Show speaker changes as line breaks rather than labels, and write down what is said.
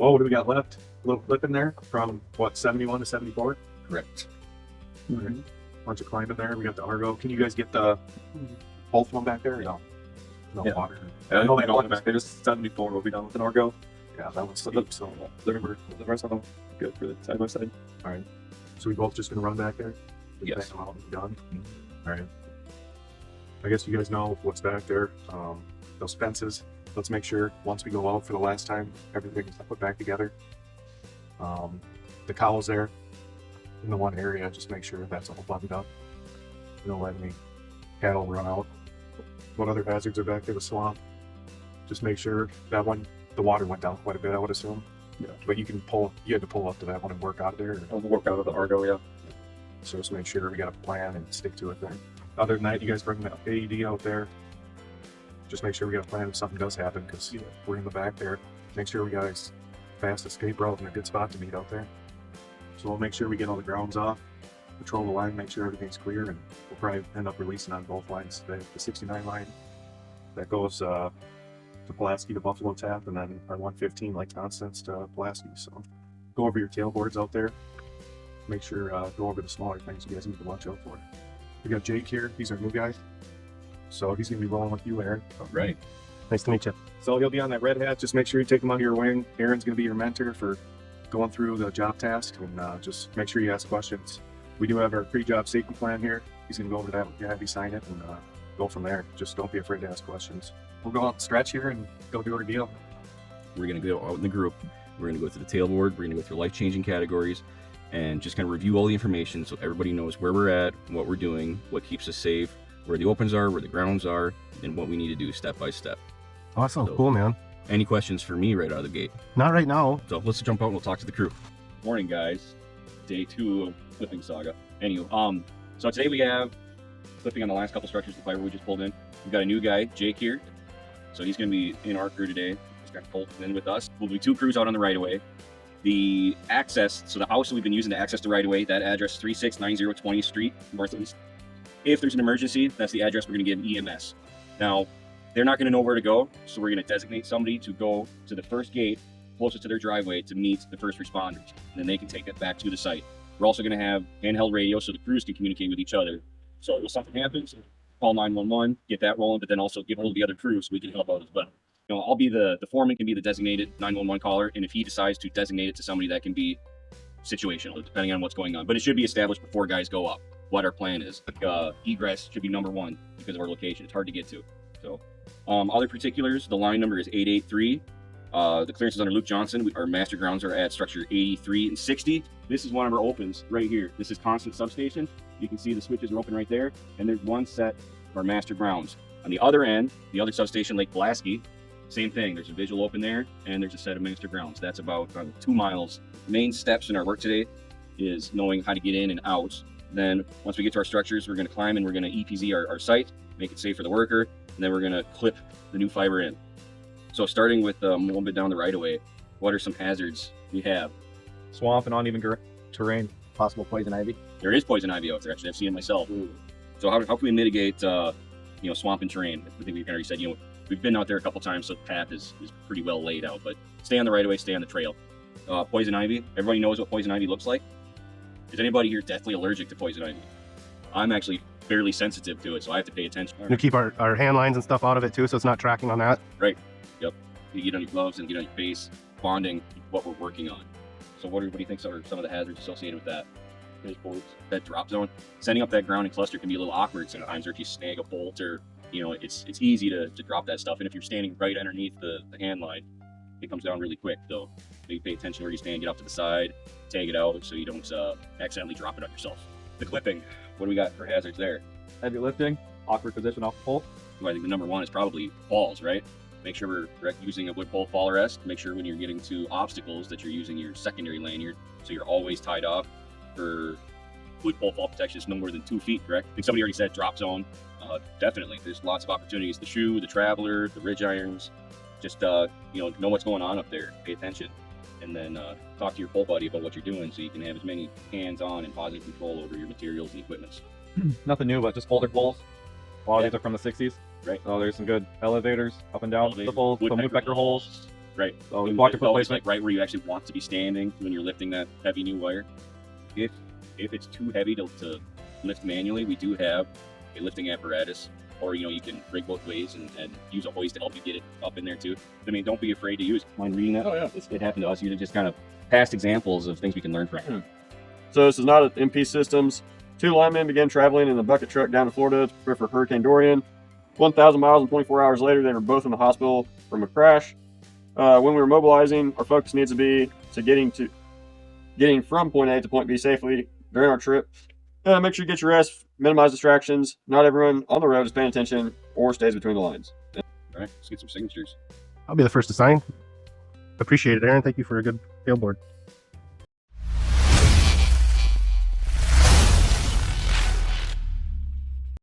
Well, what do we got left? A little clip in there from what, 71 to 74?
Correct.
Mm-hmm. Bunch of climbing there. We got the Argo. Can you guys get the both one back there? Or no. No
Yeah.
water.
I know they don't back. They just 74 will be done with an Argo.
Yeah, that one's steep, so
The rest of them good for the side by side.
all right. So we both just gonna run back there?
Yes.
Bang them out and be done? All right. I guess you guys know what's back there. Those fences. Let's make sure once we go out for the last time, everything's put back together. The cows there in the one area, just make sure that's all buttoned up. You don't let any cattle run out. What other hazards are back there? The swamp. Just make sure that one, the water went down quite a bit, I would assume.
Yeah.
But you had to pull up to that one and work out of there.
I'll work out of the Argo, yeah.
So just make sure we got a plan and stick to it there. Other than that, you guys bring the AED out there. Just make sure we got a plan if something does happen, because we're in the back there. Make sure we got a fast escape route and a good spot to meet out there. So we'll make sure we get all the grounds off, patrol the line, make sure everything's clear, and we'll probably end up releasing on both lines. The 69 line that goes to Pulaski to Buffalo Tap, and then our 115 Lake Constance to Pulaski. So go over your tailboards out there. Make sure go over the smaller things you guys need to watch out for. We got Jake here. He's our new guy. So he's gonna be rolling with you, Aaron.
Right.
Nice to meet you. So he'll be on that red hat. Just make sure you take him under your wing. Aaron's gonna be your mentor for going through the job task, and just make sure you ask questions. We do have our pre-job safety plan here. He's gonna go over that with you, have you sign it, and go from there. Just don't be afraid to ask questions. We'll go out and stretch here and go do our deal.
We're going to go out in the group. We're going to go through the tailboard. We're going to go through life-changing categories and just kind of review all the information so everybody knows where we're at, what we're doing, what keeps us safe, where the opens are, where the grounds are, and what we need to do step by step.
Awesome.
So-
Cool, man.
Any questions for me right out of the gate?
Not right now.
So let's jump out and we'll talk to the crew.
Morning, guys. Day 2 of Clipping Saga. Anywho, so today we have clipping on the last couple structures the fiber we just pulled in. We've got a new guy, Jake here. So he's going to be in our crew today. He's got pulled in with us. We'll be 2 crews out on the right of way. The access, so the house that we've been using to access the right of way, that address 3690 20th Street, Northeast. If there's an emergency, that's the address we're going to give EMS. Now, they're not going to know where to go, so we're going to designate somebody to go to the first gate closest to their driveway to meet the first responders, and then they can take it back to the site. We're also going to have handheld radio so the crews can communicate with each other. So if something happens, call 911, get that rolling, but then also give hold of the other crews so we can help out as well. You know, I'll be the foreman can be the designated 911 caller, and if he decides to designate it to somebody, that can be situational, depending on what's going on. But it should be established before guys go up what our plan is. Egress should be number 1 because of our location. It's hard to get to. So other particulars, the line number is 883. The clearance is under Luke Johnson. Our master grounds are at structure 83 and 60. This is one of our opens right here. This is constant substation. You can see the switches are open right there. And there's one set of our master grounds. On the other end, the other substation, Lake Pulaski, same thing. There's a visual open there, and there's a set of master grounds. That's about 2 miles. Main steps in our work today is knowing how to get in and out. Then once we get to our structures, we're going to climb and we're going to EPZ our site, make it safe for the worker, and then we're going to clip the new fiber in. So starting with a little bit down the right of way, what are some hazards we have?
Swamp and uneven terrain. Possible poison ivy.
There is poison ivy out there, actually. I've seen it myself. So how can we mitigate, swamp and terrain? I think we've already said, we've been out there a couple times, so the path is pretty well laid out, but stay on the right of way, stay on the trail. Poison ivy, everybody knows what poison ivy looks like. Is anybody here deathly allergic to poison ivy? I'm actually fairly sensitive to it, so I have to pay attention.
We keep our hand lines and stuff out of it too, so it's not tracking on that.
Right. Yep. You get on your gloves and get on your face, bonding what we're working on. So what do you think are some of the hazards associated with that? That drop zone, setting up that grounding cluster can be a little awkward sometimes, or if you snag a bolt, or it's easy to drop that stuff. And if you're standing right underneath the hand line, it comes down really quick. So you pay attention where you stand, get off to the side, tag it out so you don't accidentally drop it on yourself. The clipping, what do we got for hazards there?
Heavy lifting, awkward position off the pole.
Well, I think the number 1 is probably falls, right? Make sure we're using a wood pole fall arrest. Make sure when you're getting to obstacles that you're using your secondary lanyard, so you're always tied off. For wood pole fall protection, it's no more than 2 feet, correct? I think somebody already said drop zone. Definitely, there's lots of opportunities. The shoe, the traveler, the ridge irons. Just know what's going on up there. Pay attention, and then talk to your pole buddy about what you're doing, so you can have as many hands-on and positive control over your materials and equipments.
Nothing new, but just older poles. A lot of these are from the 60s.
Right.
So there's some good elevators up and down the poles, some woodpecker holes.
Right.
So we
And
walked
it's
the
always
placement.
like right where you actually want to be standing when you're lifting that heavy new wire. If it's too heavy to lift manually, we do have a lifting apparatus, or you can rig both ways and use a hoist to help you get it up in there too. I mean, don't be afraid to use it. Mind reading that?
Oh yeah.
It happened to us. You just kind of past examples of things we can learn from.
So this is not an MP Systems. 2 linemen began traveling in a bucket truck down to Florida to prepare for Hurricane Dorian. 1,000 miles and 24 hours later, they were both in the hospital from a crash. When we were mobilizing, our focus needs to be to getting from point A to point B safely during our trip. Make sure you get your rest, minimize distractions. Not everyone on the road is paying attention or stays between the lines.
All right, let's get some signatures.
I'll be the first to sign. Appreciate it, Aaron. Thank you for a good field board.